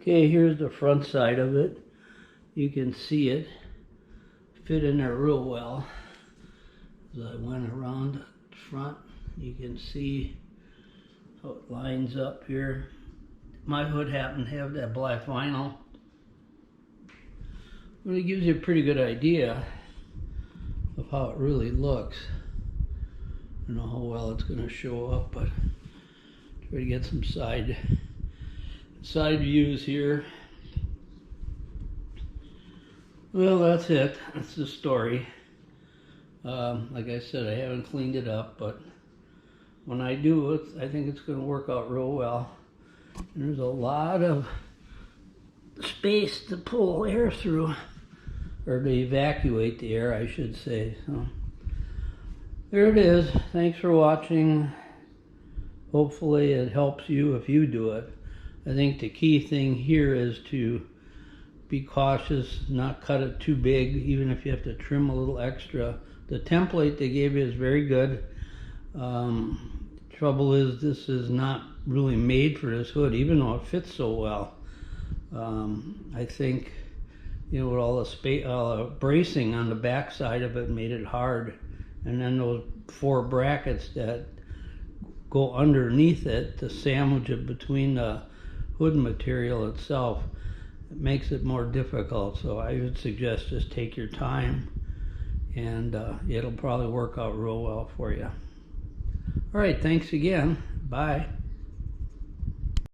Okay, here's the front side of it. You can see it fit in there real well. As I went around the front, you can see how it lines up here. My hood happened to have that black vinyl. But it gives you a pretty good idea of how it really looks. I don't know how well it's going to show up, but try to get some side views here. Well, that's it. That's the story. Like I said, I haven't cleaned it up, but when I do, I think it's going to work out real well. And there's a lot of space to pull air through, or to evacuate the air, I should say. So there it is. Thanks for watching. Hopefully it helps you if you do it. I think the key thing here is to be cautious, not cut it too big, even if you have to trim a little extra. The template they gave you is very good. Trouble is, this is not really made for this hood, even though it fits so well. I think, you know, with all the bracing on the back side of it made it hard. And then those 4 brackets that go underneath it to sandwich it between the hood material itself, it makes it more difficult. So I would suggest just take your time, and it'll probably work out real well for you. All right, thanks again. Bye.